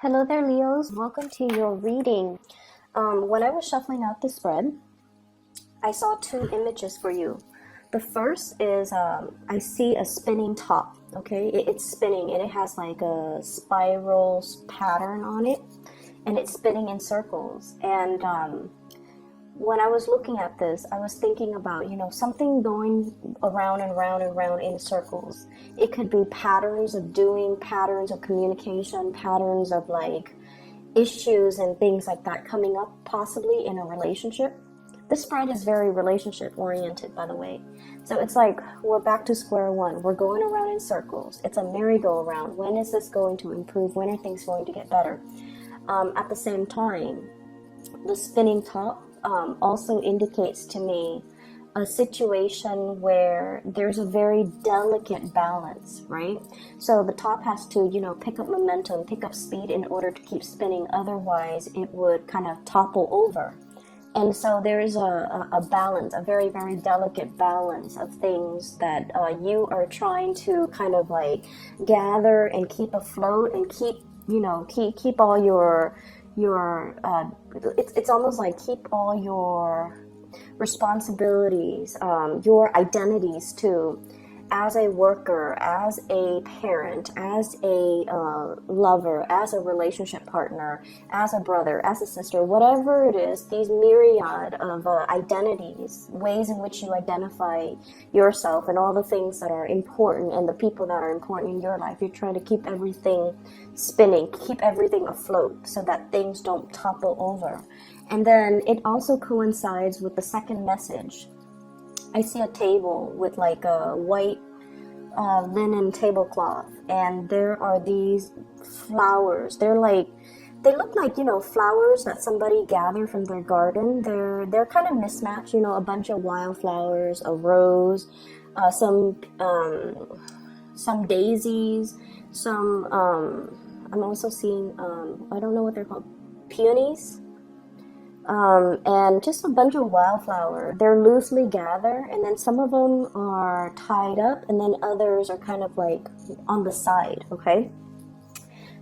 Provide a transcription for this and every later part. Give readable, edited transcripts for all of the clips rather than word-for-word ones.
Hello there, Leos. Welcome to your reading. When I was shuffling out the spread, I saw two images for you. The first is I see a spinning top. Okay, it's spinning and it has like a spiral pattern on it, and it's spinning in circles. And when I was looking at this, I was thinking about, something going around and round and round in circles. It could be patterns of doing, patterns of communication, patterns of like issues and things like that coming up possibly in a relationship. This spread is very relationship oriented, by the way. So it's like we're back to square one. We're going around in circles. It's a merry-go-round. When is this going to improve? When are things going to get better? At the same time, the spinning top also indicates to me a situation where there's a very delicate balance, right? So the top has to, pick up momentum, pick up speed in order to keep spinning. Otherwise, it would kind of topple over. And so there is a balance, a very, very delicate balance of things that you are trying to kind of like gather and keep afloat and keep all your it's almost like keep all your responsibilities, your identities too, as a worker, as a parent, as a lover, as a relationship partner, as a brother, as a sister, whatever it is, these myriad of identities, ways in which you identify yourself and all the things that are important and the people that are important in your life. You're trying to keep everything spinning, keep everything afloat so that things don't topple over. And then it also coincides with the second message. I see a table with like a white linen tablecloth, and there are these flowers. They look like, flowers that somebody gathered from their garden. They're kind of mismatched, a bunch of wildflowers, a rose, some daisies, some I'm also seeing I don't know what they're called, peonies. And just a bunch of wildflower. They're loosely gathered, and then some of them are tied up, and then others are kind of like on the side, okay?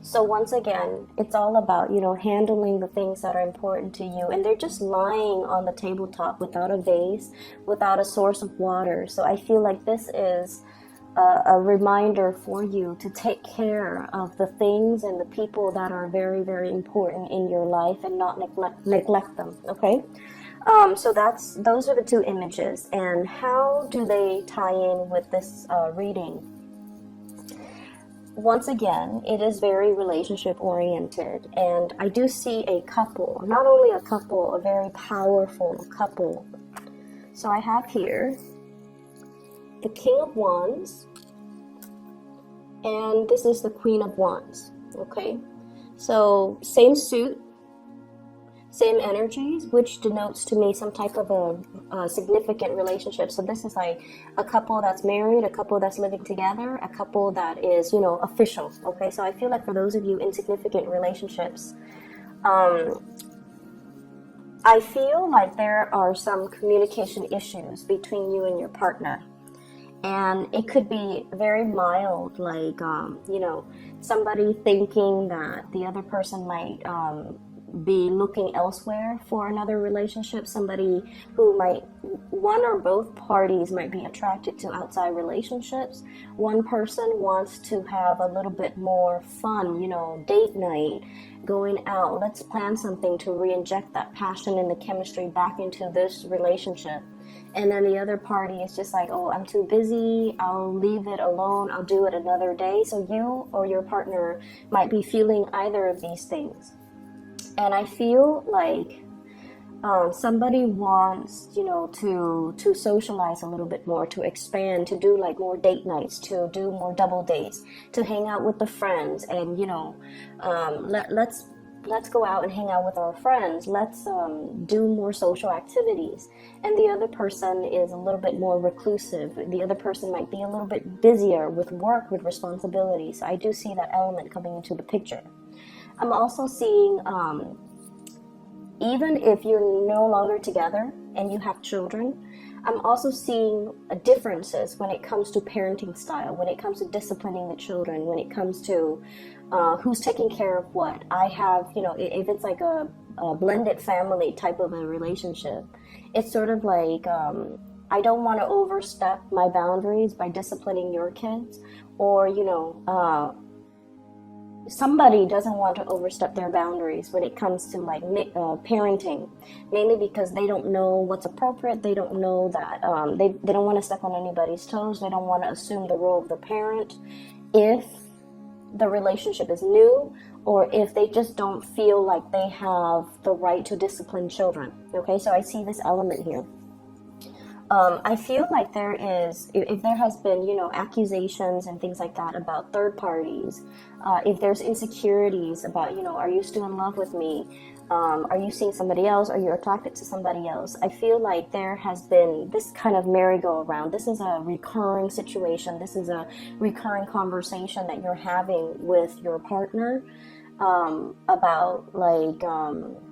So once again, it's all about, handling the things that are important to you, and they're just lying on the tabletop without a vase, without a source of water. So I feel like this is a reminder for you to take care of the things and the people that are very, very important in your life and not neglect them, okay? So those are the two images. And how do they tie in with this reading? Once again, it is very relationship oriented, and I do see a couple, not only a couple, a very powerful couple. So I have here the King of Wands, and this is the Queen of Wands, okay? So same suit, same energies, which denotes to me some type of a significant relationship. So this is like a couple that's married, a couple that's living together, a couple that is, official, okay? So I feel like for those of you in significant relationships, I feel like there are some communication issues between you and your partner. And it could be very mild, like, somebody thinking that the other person might be looking elsewhere for another relationship. Somebody who one or both parties might be attracted to outside relationships. One person wants to have a little bit more fun, date night, going out. Let's plan something to re-inject that passion and the chemistry back into this relationship. And then the other party is just like, oh, I'm too busy, I'll leave it alone, I'll do it another day. So you or your partner might be feeling either of these things. And I feel like somebody wants, to socialize a little bit more, to expand, to do like more date nights, to do more double dates, to hang out with the friends, and let's go out and hang out with our friends. Let's do more social activities. And the other person is a little bit more reclusive. The other person might be a little bit busier with work, with responsibilities. So I do see that element coming into the picture. I'm also seeing, even if you're no longer together and you have children, I'm also seeing differences when it comes to parenting style, when it comes to disciplining the children, when it comes to Who's taking care of what. I have, you know, if it's like a blended family type of a relationship, it's sort of like, I don't want to overstep my boundaries by disciplining your kids, or, you know, somebody doesn't want to overstep their boundaries when it comes to like parenting, mainly because they don't know what's appropriate. They don't know that they don't want to step on anybody's toes. They don't want to assume the role of the parent if the relationship is new, or if they just don't feel like they have the right to discipline children. Okay, so I see this element here. I feel like there is, if there has been, you know, accusations and things like that about third parties, if there's insecurities about, you know, are you still in love with me? Are you seeing somebody else? Are you attracted to somebody else? I feel like there has been this kind of merry-go-round. This is a recurring situation. This is a recurring conversation that you're having with your partner, about like,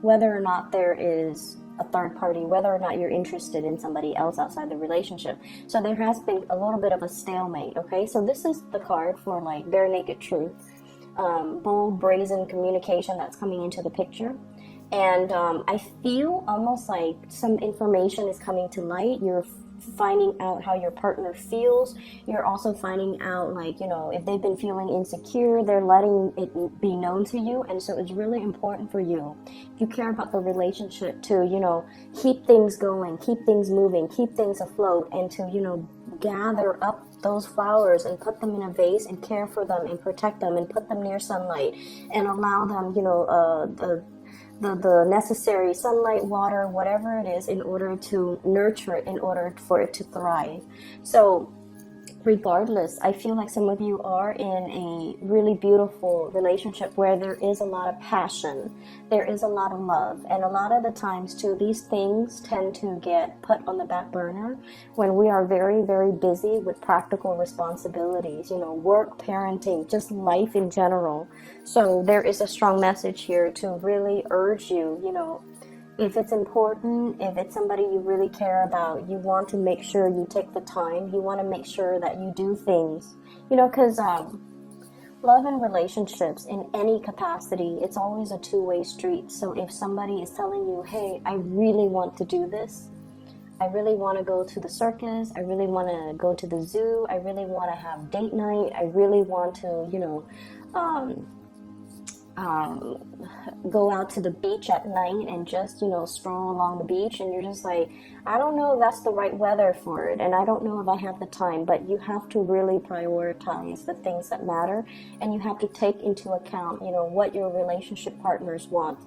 whether or not there is a third party, whether or not you're interested in somebody else outside the relationship. So there has been a little bit of a stalemate. Okay, so this is the card for like bare naked truth, bold brazen communication that's coming into the picture. And I feel almost like some information is coming to light. You're finding out how your partner feels. You're also finding out, like, you know, if they've been feeling insecure, they're letting it be known to you. And so it's really important for you, if you care about the relationship, to, you know, keep things going, keep things moving, keep things afloat, and to, you know, gather up those flowers and put them in a vase and care for them and protect them and put them near sunlight and allow them, you know, the necessary sunlight, water, whatever it is, in order to nurture it, in order for it to thrive. So regardless, I feel like some of you are in a really beautiful relationship where there is a lot of passion, there is a lot of love, and a lot of the times too, these things tend to get put on the back burner when we are very, very busy with practical responsibilities, you know, work, parenting, just life in general. So there is a strong message here to really urge you, you know, if it's important, if it's somebody you really care about, you want to make sure you take the time. You want to make sure that you do things, you know, because love and relationships in any capacity, it's always a two-way street. So if somebody is telling you, hey, I really want to do this, I really want to go to the circus, I really want to go to the zoo, I really want to have date night, I really want to, you know, go out to the beach at night and just, you know, stroll along the beach, and you're just like, I don't know if that's the right weather for it, and I don't know if I have the time. But you have to really prioritize the things that matter, and you have to take into account, you know, what your relationship partners want.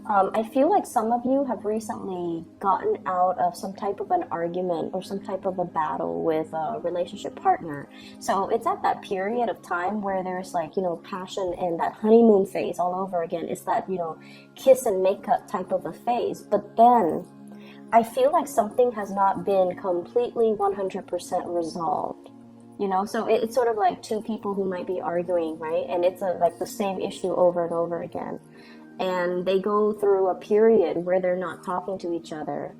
I feel like some of you have recently gotten out of some type of an argument or some type of a battle with a relationship partner. So it's at that period of time where there's, like, you know, passion and that honeymoon phase all over again. It's that, you know, kiss and makeup type of a phase. But then I feel like something has not been completely 100% resolved. You know, so it's sort of like two people who might be arguing, right? And it's like the same issue over and over again. And they go through a period where they're not talking to each other,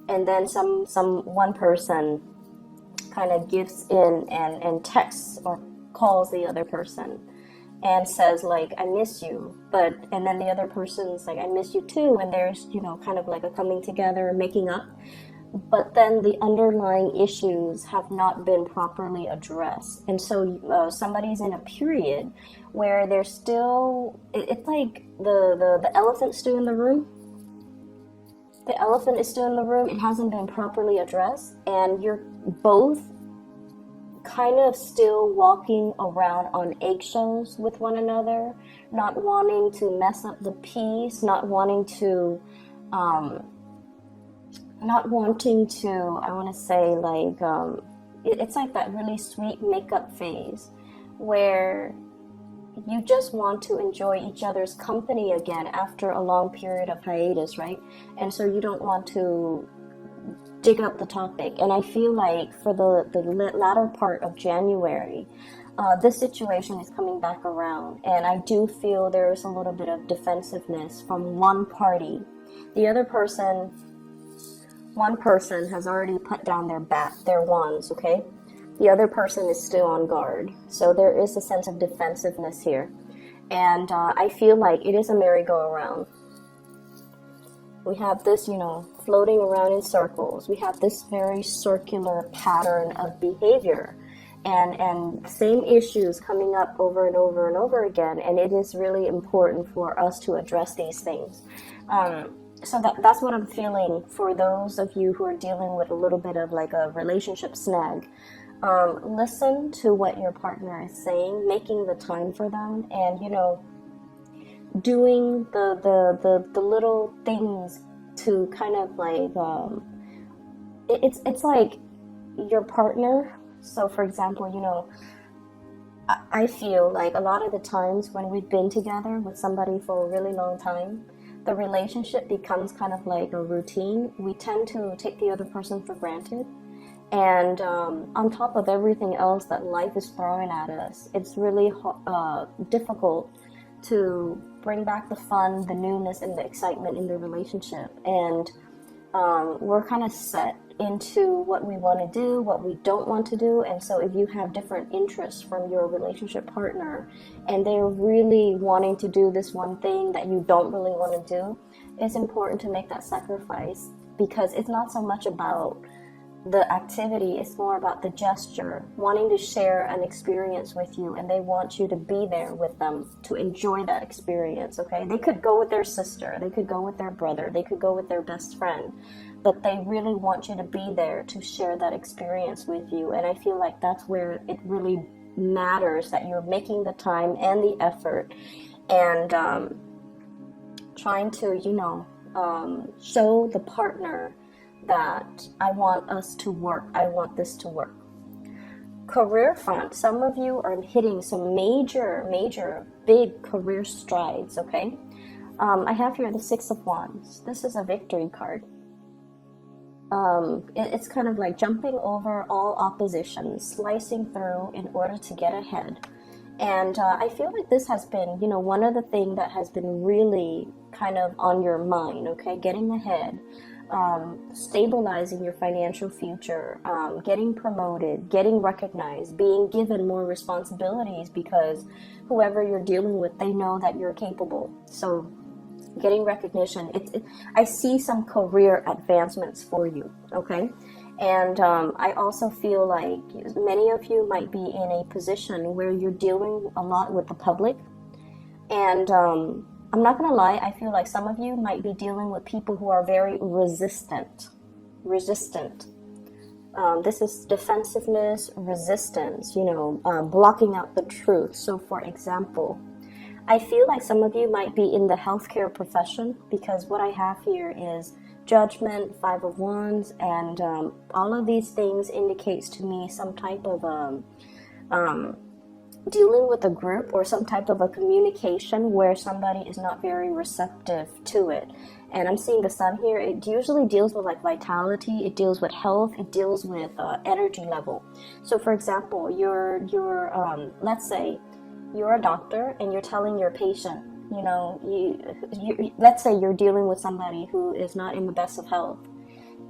and then one person kind of gives in and texts or calls the other person and says, like, I miss you, and then the other person's like, I miss you too, and there's, you know, kind of like a coming together, making up. But then the underlying issues have not been properly addressed. And so somebody's in a period where they're still, it's like the elephant's still in the room. The elephant is still in the room. It hasn't been properly addressed. And you're both kind of still walking around on eggshells with one another, not wanting to mess up the peace, not wanting to, I want to say, like, it's like that really sweet makeup phase where you just want to enjoy each other's company again after a long period of hiatus, right? And so you don't want to dig up the topic. And I feel like for the latter part of January, this situation is coming back around. And I do feel there's a little bit of defensiveness from one party. The other person... One person has already put down their wands, okay? The other person is still on guard. So there is a sense of defensiveness here. And I feel like it is a merry-go-round. We have this, you know, floating around in circles. We have this very circular pattern of behavior, and same issues coming up over and over and over again. And it is really important for us to address these things. So that's what I'm feeling for those of you who are dealing with a little bit of like a relationship snag. Listen to what your partner is saying, making the time for them, and, you know, doing the little things to kind of like, it's like your partner. So for example, you know, I feel like a lot of the times when we've been together with somebody for a really long time, the relationship becomes kind of like a routine. We tend to take the other person for granted. And on top of everything else that life is throwing at us, it's really difficult to bring back the fun, the newness, and the excitement in the relationship. And we're kind of set into what we want to do, what we don't want to do. And so if you have different interests from your relationship partner and they're really wanting to do this one thing that you don't really want to do, it's important to make that sacrifice, because it's not so much about the activity, it's more about the gesture, wanting to share an experience with you, and they want you to be there with them to enjoy that experience. Okay, they could go with their sister, they could go with their brother, they could go with their best friend, but they really want you to be there to share that experience with you. And I feel like that's where it really matters, that you're making the time and the effort, and trying to, you know, show the partner that I want us to work. I want this to work. Career front, some of you are hitting some major, big career strides, okay? I have here the Six of Wands. This is a victory card. It's kind of like jumping over all opposition, slicing through in order to get ahead. And I feel like this has been, you know, one of the things that has been really kind of on your mind, okay? Getting ahead. Stabilizing your financial future, getting promoted, getting recognized, being given more responsibilities, because whoever you're dealing with, they know that you're capable. So getting recognition. I see some career advancements for you, okay? And I also feel like many of you might be in a position where you're dealing a lot with the public. And I'm not gonna lie, I feel like some of you might be dealing with people who are very resistant. This is defensiveness, resistance, you know, blocking out the truth. So for example, I feel like some of you might be in the healthcare profession, because what I have here is Judgment, Five of Wands, and all of these things indicates to me some type of dealing with a group or some type of a communication where somebody is not very receptive to it. And I'm seeing the Sun here. It usually deals with like vitality, it deals with health, it deals with energy level. So for example, you're let's say you're a doctor and you're telling your patient, you know, let's say you're dealing with somebody who is not in the best of health,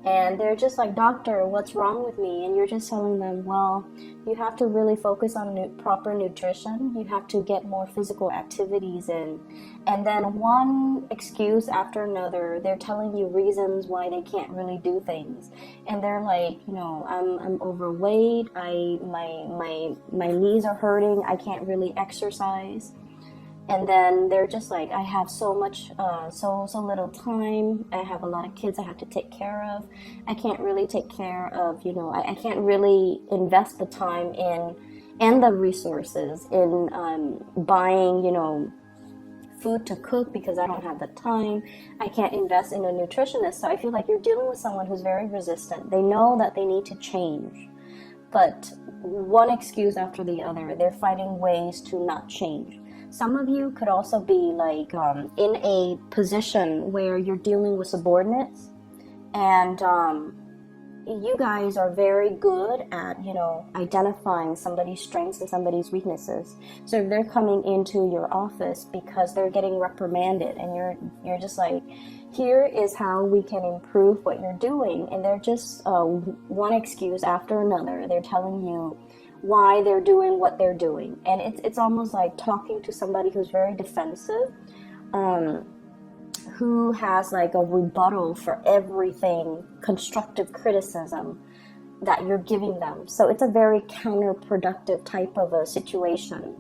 and they're just like, doctor, what's wrong with me? And you're just telling them, well, you have to really focus on proper nutrition. You have to get more physical activities in. And then one excuse after another, they're telling you reasons why they can't really do things. And they're like, you know, I'm overweight. My knees are hurting. I can't really exercise. And then they're just like, I have so much, so little time. I have a lot of kids I have to take care of. I can't really take care of, you know, I can't really invest the time in and the resources in buying, you know, food to cook because I don't have the time. I can't invest in a nutritionist. So I feel like you're dealing with someone who's very resistant. They know that they need to change, but one excuse after the other, they're finding ways to not change. Some of you could also be like in a position where you're dealing with subordinates, and you guys are very good at, you know, identifying somebody's strengths and somebody's weaknesses. So if they're coming into your office because they're getting reprimanded, and you're just like, here is how we can improve what you're doing, and they're just one excuse after another. They're telling you why they're doing what they're doing. And it's almost like talking to somebody who's very defensive, who has like a rebuttal for everything, constructive criticism that you're giving them. So it's a very counterproductive type of a situation.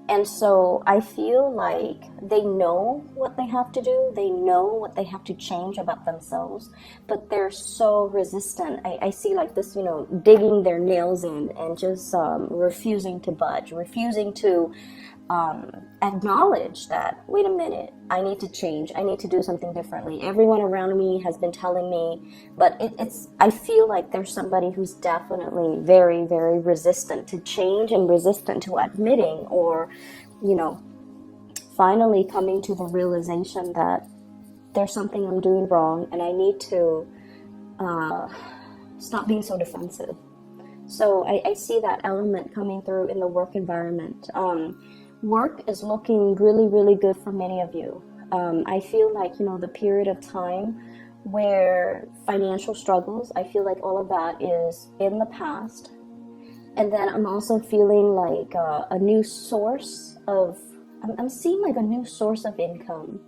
And so I feel like they know what they have to do. They know what they have to change about themselves, but they're so resistant. I see like this, digging their nails in and just refusing to budge, refusing to acknowledge that, wait a minute, I need to change. I need to do something differently. Everyone around me has been telling me, but I feel like there's somebody who's definitely very, very resistant to change and resistant to admitting or, finally coming to the realization that there's something I'm doing wrong and I need to stop being so defensive. So I see that element coming through in the work environment. Work is looking really, really good for many of you. I feel like, the period of time where financial struggles, I feel like all of that is in the past. And then I'm also feeling like a new source of, I'm seeing like a new source of income,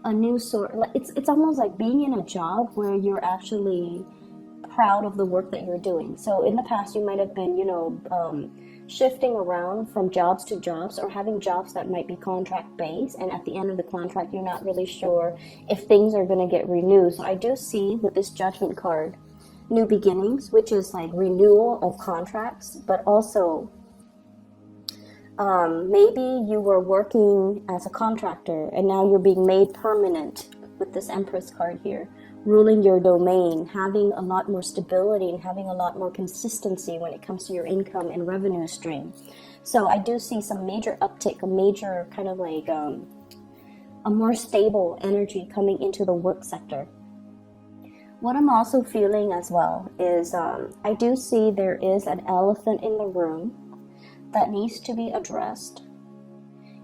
a new source. It's almost like being in a job where you're actually proud of the work that you're doing. So in the past, you might have been, shifting around from jobs to jobs, or having jobs that might be contract based, and at the end of the contract you're not really sure if things are going to get renewed. So I do see with this Judgment card new beginnings, which is like renewal of contracts, but also maybe you were working as a contractor and now you're being made permanent with this Empress card here, ruling your domain, having a lot more stability and having a lot more consistency when it comes to your income and revenue stream. So I do see some major uptick, a major kind of like a more stable energy coming into the work sector. What I'm also feeling as well is I do see there is an elephant in the room that needs to be addressed.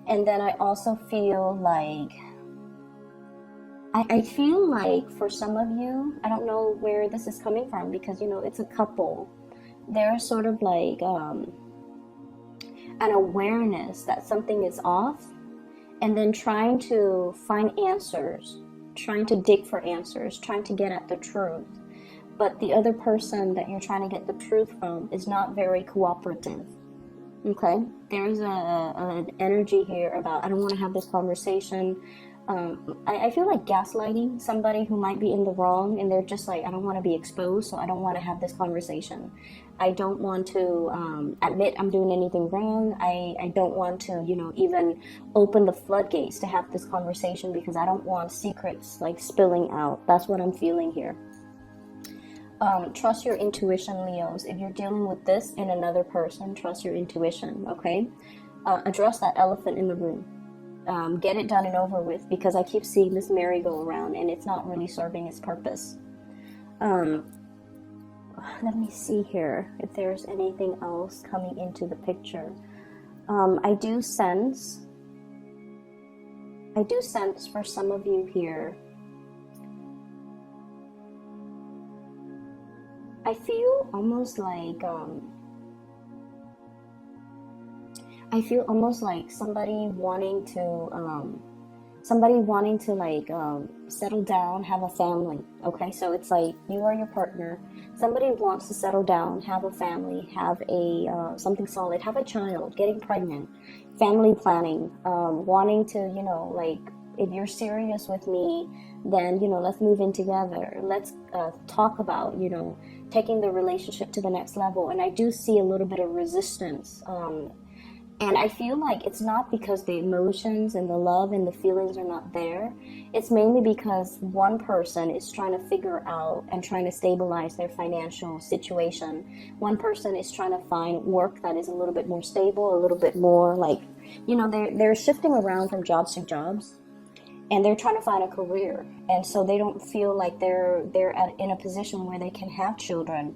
And then I also feel like I feel like for some of you, I don't know where this is coming from because, it's a couple. There's sort of like an awareness that something is off, and then trying to find answers, trying to dig for answers, trying to get at the truth. But the other person that you're trying to get the truth from is not very cooperative. Okay? There's an energy here about, I don't want to have this conversation. I feel like gaslighting somebody who might be in the wrong, and they're just like, I don't want to be exposed, so I don't want to have this conversation. I don't want to admit I'm doing anything wrong. I don't want to, even open the floodgates to have this conversation because I don't want secrets like spilling out. That's what I'm feeling here. Trust your intuition, Leos. If you're dealing with this in another person, trust your intuition, okay? Address that elephant in the room. Get it done and over with, because I keep seeing this merry-go-round and it's not really serving its purpose. Let me see here if there's anything else coming into the picture. I do sense for some of you here, I feel almost like somebody wanting to like settle down, have a family. Okay, so it's like you are your partner. Somebody wants to settle down, have a family, have a something solid, have a child, getting pregnant, family planning, wanting to, like, if you're serious with me, then, let's move in together. Let's talk about, taking the relationship to the next level. And I do see a little bit of resistance. And I feel like it's not because the emotions and the love and the feelings are not there. It's mainly because one person is trying to figure out and trying to stabilize their financial situation. One person is trying to find work that is a little bit more stable, a little bit more like, they're shifting around from jobs to jobs, and they're trying to find a career. And so they don't feel like they're in a position where they can have children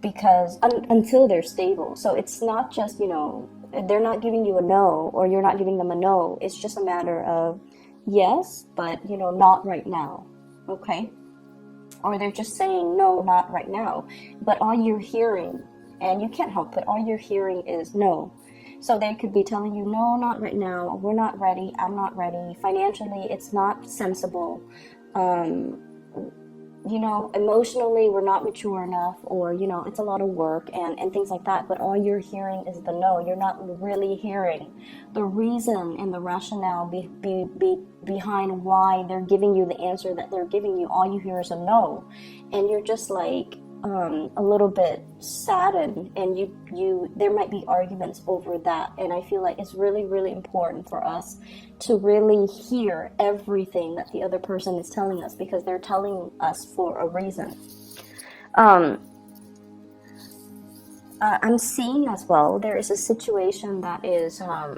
because until they're stable. So it's not just, they're not giving you a no, or you're not giving them a no. It's just a matter of yes, but not right now. Okay? Or they're just saying no, not right now. But all you're hearing and you can't help it. All you're hearing is no. So they could be telling you, no, not right now, we're not ready, I'm not ready, financially it's not sensible, you know, emotionally we're not mature enough, or, you know, it's a lot of work and things like that. But all you're hearing is the no. You're not really hearing the reason and the rationale behind why they're giving you the answer that they're giving you. All you hear is a no, and you're just like a little bit saddened, and you there might be arguments over that. And I feel like it's really, really important for us to really hear everything that the other person is telling us, because they're telling us for a reason. I'm seeing as well, there is a situation that is, I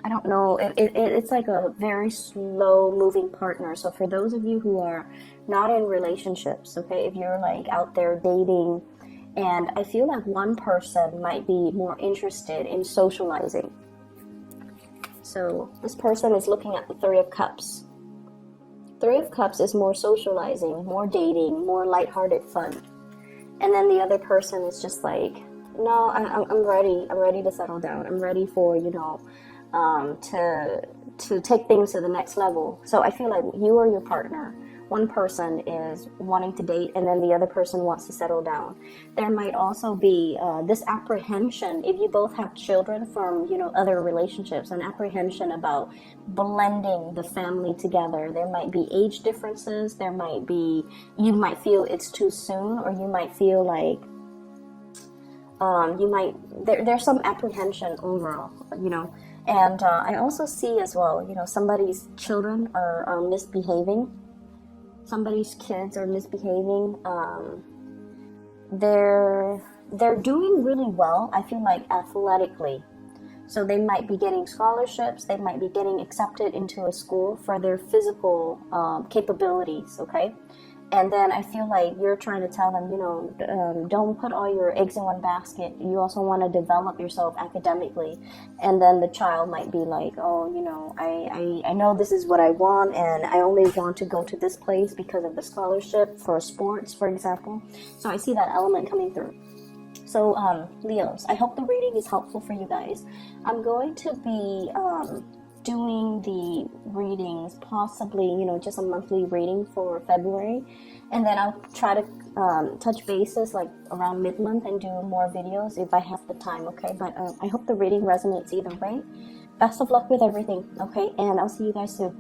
don't know, it's like a very slow moving partner. So for those of you who are not in relationships, okay, if you're like out there dating, and I feel like one person might be more interested in socializing. So this person is looking at the Three of Cups. Three of Cups is more socializing, more dating, more lighthearted fun. And then the other person is just like, no, I'm ready. I'm ready to settle down. I'm ready for, you know, to take things to the next level. So I feel like you or your partner, one person is wanting to date, and then the other person wants to settle down. There might also be this apprehension, if you both have children from, you know, other relationships, an apprehension about blending the family together. There might be age differences. There might be, you might feel it's too soon, or you might feel like there's some apprehension overall, you know. And I also see as well, you know, somebody's children are misbehaving. Somebody's kids are misbehaving. They're doing really well, I feel like, athletically. So they might be getting scholarships. They might be getting accepted into a school for their physical capabilities, okay? And then I feel like you're trying to tell them, you know, don't put all your eggs in one basket. You also want to develop yourself academically. And then the child might be like, oh, you know, I know this is what I want, and I only want to go to this place because of the scholarship for sports, for example. So I see that element coming through. So Leos, I hope the reading is helpful for you guys. I'm going to be doing the readings, possibly, you know, just a monthly reading for February, and then I'll try to touch bases like around mid-month and do more videos if I have the time, okay? But I hope the reading resonates either way. Best of luck with everything, okay? And I'll see you guys soon.